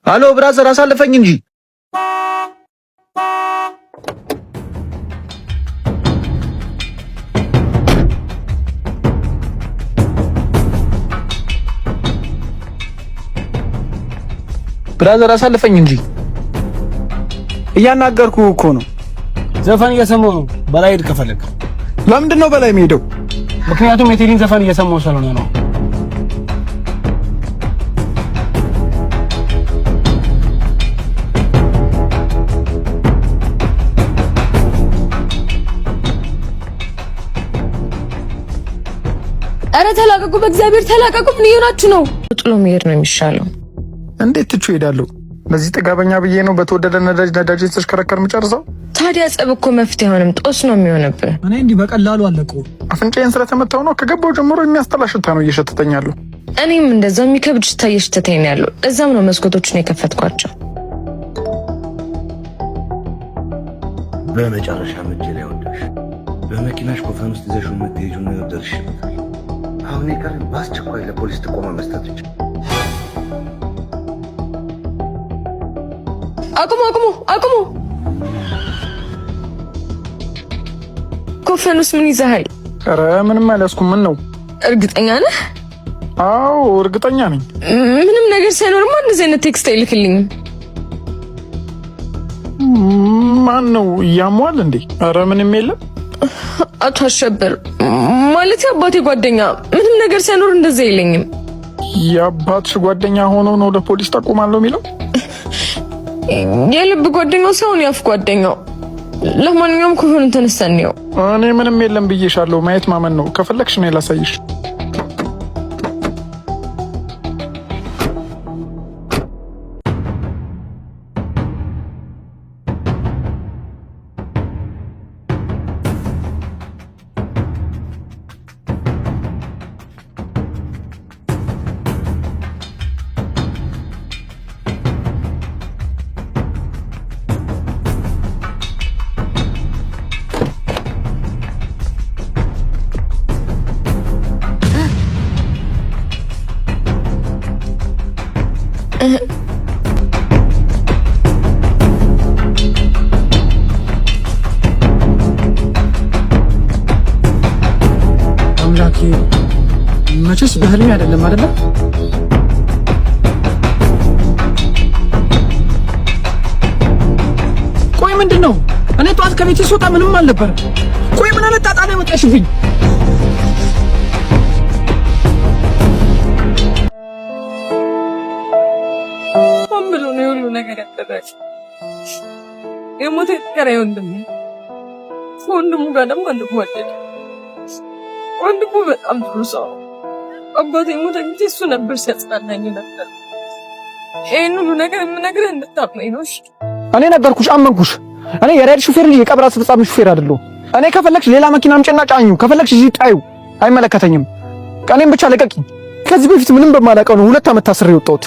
ሃሎ ብራዘር አሳልፈኝ እንጂ ብራዘር አሳልፈኝ እንጂ እያናገርኩ እኮ ነው። ዘፈን እየሰማሁ ነው። በላይ ሄድ ከፈለክ። ለምንድን ነው በላይ የምሄደው? ምክንያቱም የቴዲን ዘፈን እየሰማሁ ስለሆነ ነው። አረ ተላቀቁ፣ በእግዚአብሔር ተላቀቁ። ምን እየሆናችሁ ነው? ጥሎ መሄድ ነው የሚሻለው። እንዴት ትቹ ሄዳለሁ? በዚህ ጥጋበኛ ብዬ ነው በተወደደ ነዳጅ ተሽከረከር የምጨርሰው። ታዲያ ጸብ እኮ መፍትሄ አይሆንም፣ ጦስ ነው የሚሆንብህ። እኔ እንዲህ በቀላሉ አለቁ። አፍንጫዬን ስለተመታው ነው። ከገባው ጀምሮ የሚያስጠላ ሽታ ነው እየሸተተኝ ያለው። እኔም እንደዛው የሚከብድ ሽታ እየሸተተኝ ነው ያለው። እዛም ነው መስኮቶቹን የከፈትኳቸው። በመጨረሻ እጄ ላይ ወደቅሽ። በመኪናሽ ኮፈን ውስጥ ይዘሽው የምትሄጂውን ነገር ደርሼበታል። አሁን የቀረኝ በአስቸኳይ ለፖሊስ ጥቆማ መስጠት ብቻ። አቁሙ! ኮፈኑስ ምን ይዘሃል? ኧረ ምንም አልያዝኩም። ምን ነው? እርግጠኛ ነህ? አዎ እርግጠኛ ነኝ። ምንም ነገር ሳይኖርማ እንደዚህ አይነት ቴክስት አይልክልኝም። ማን ነው? ያሟል እንዴ? ኧረ ምንም የለም። አቶ አሸበር ማለት የአባቴ ጓደኛ ምንም ነገር ሳይኖር እንደዚህ አይለኝም። የአባትሽ ጓደኛ ሆኖ ነው ለፖሊስ ጠቁማለሁ የሚለው? የልብ ጓደኛው ሳይሆን የአፍ ጓደኛው። ለማንኛውም ከሆነ ተነስተን ነው። እኔ ምንም የለም ብዬሻለሁ። ማየት ማመን ነው። ከፈለግሽ ነው ላሳይሽ። አምላኬ መቼስ በህልሜ አይደለም አይደለ? ቆይ ምንድነው? እኔ ጧት ከቤት ስወጣ ምንም አልነበረ። ቆይ ምን አይነት ጣጣ ነው የመጣሽብኝ? ነገር ያደረገ የሞተ ከራይ ወንድሙ ወንድሙ ጋር ደግሞ ወንድሙ በጣም ጥሩ ሰው። አባቴ ሞተ ጊዜ እሱ ነበር ሲያጽናናኝ ነበር። ይሄን ሁሉ ነገር የምነግርህ እንድታምነኝ ነው። እኔ ነገርኩሽ፣ አመንኩሽ። እኔ የራይድ ሹፌር እንጂ የቀብር አስፈጻሚ ሹፌር አይደለሁ። እኔ ከፈለግሽ ሌላ መኪና አምጪና ጫኙ፣ ከፈለግሽ እዚህ ጣዩ፣ አይመለከተኝም። ቀኔን ብቻ ለቀቂኝ። ከዚህ በፊት ምንም በማላውቀው ነው 2 ዓመት ታስሬ የወጣሁት።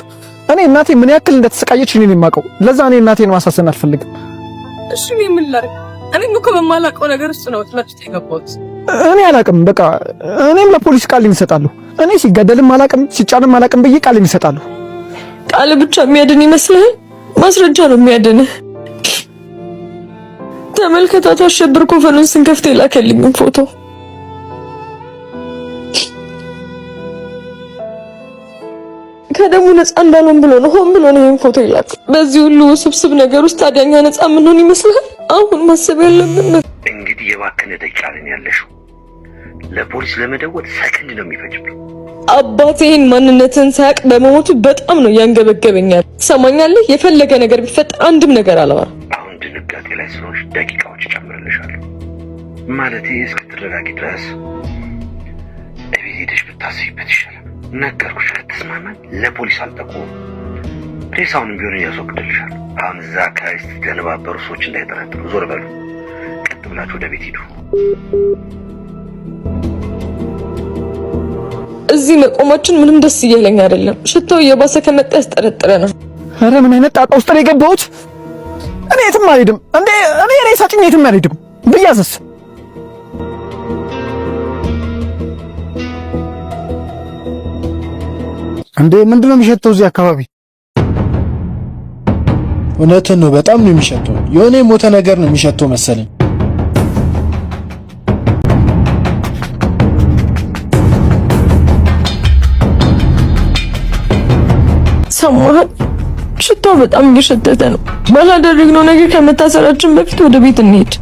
እኔ እናቴ ምን ያክል እንደተሰቃየች እኔ የማውቀው። ለዛ እኔ እናቴን ማሳሰን አልፈልግም። እሺ ምን ላድርግ? እኔም እኮ በማላውቀው ነገር ውስጥ ነው ጥላችሁ የገባሁት። እኔ አላውቅም። በቃ እኔም ለፖሊስ ቃሌን እሰጣለሁ። እኔ ሲገደልም አላውቅም ሲጫንም አላውቅም ብዬ ቃሌን እሰጣለሁ። ቃል ብቻ የሚያድን ይመስልሃል? ማስረጃ ነው የሚያድንህ። ተመልከታቱ፣ አሸብር ኮፈኑን ስንከፍት የላከልኝ ፎቶ ከደሙ ነፃ እንዳልሆን ብሎ ነው ሆን ብሎ ነው ይሄን ፎቶ ይላክ። በዚህ ሁሉ ውስብስብ ነገር ውስጥ ታዲያኛ ነፃ ምን ሆን ይመስላል? አሁን ማሰብ ያለብን እንግዲህ የባከነ ደቂቃ ላይ ያለሽው ለፖሊስ ለመደወል ሰከንድ ነው የሚፈጅብኝ። አባቴን ማንነትን ሳያውቅ በመሞቱ በጣም ነው ያንገበገበኛል። ሰማኛለህ? የፈለገ ነገር ቢፈጠር አንድም ነገር አላወራም። አሁን ድንጋጤ ላይ ስለሆንሽ ደቂቃዎች እጨምርልሻለሁ። ማለቴ እስክትረጋጊ ድረስ እቤት ሄደሽ ብታስቢበት ይሻላል። ነገርኩሽ። ከተስማማን ለፖሊስ አልጠቁም። ሬሳውንም ቢሆን ያስወግድልሻል። አሁን እዛ አካባቢ ስትገነባበሩ ሰዎች እንዳይጠረጥሩ ዞር በሉ። ቀጥ ብላችሁ ወደ ቤት ሂዱ። እዚህ መቆማችን ምንም ደስ እያለኝ አይደለም። ሽታው እየባሰ ከመጣ ያስጠረጥረናል። ኧረ ምን አይነት ጣጣ ውስጥ ነው የገባሁት? እኔ የትም አልሄድም። እኔ ሬሳ ጭኜ የትም አልሄድም ብያዝስ? እንዴ ምንድነው የሚሸተው እዚህ አካባቢ? እውነትን ነው። በጣም ነው የሚሸተው። የሆነ የሞተ ነገር ነው የሚሸተው መሰለኝ። ሰማህ? ሽታው በጣም እየሸተተ ነው። ባላደረግነው ነገር ከመታሰራችን በፊት ወደ ቤት እንሄድ።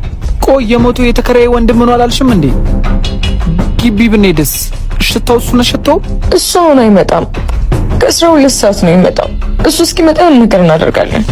ቆይ የሞቱ የተከራየ ወንድም ነው አላልሽም እንዴ? ግቢ ብንሄድስ? ሽታው እሱ ነው ሽታው? እሱ አሁን አይመጣም። ከ12 ሰዓት ነው የሚመጣው። እሱ እስኪመጣ ያን ነገር እናደርጋለን።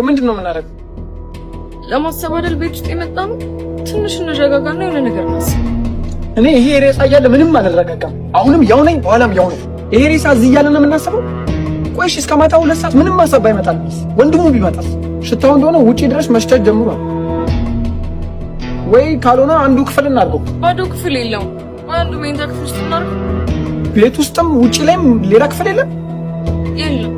ምንድን ነው የምናደርገው? ለማሰብ አይደል ቤት ውስጥ የመጣነው? ትንሽ እንረጋጋና የሆነ ነገር እናስብ። እኔ ይሄ ሬሳ እያለ ምንም አልረጋጋም። አሁንም ያው ነኝ፣ በኋላም ያው ነኝ። ይሄ ሬሳ እዚህ እያለ ነው የምናስበው? ቆይሽ እስከ ማታ 2 ሰዓት ምንም ማሰብ አይመጣል። ወንድሙ ቢመጣስ? ሽታው እንደሆነ ውጪ ድረስ መሽተት ጀምሯል። ወይ ካልሆነ አንዱ ክፍል እናድርገው። ባዶ ክፍል የለውም። አንዱ መኝታ ክፍል ውስጥ እናድርገው። ቤት ውስጥም ውጪ ላይም ሌላ ክፍል የለም? የለም።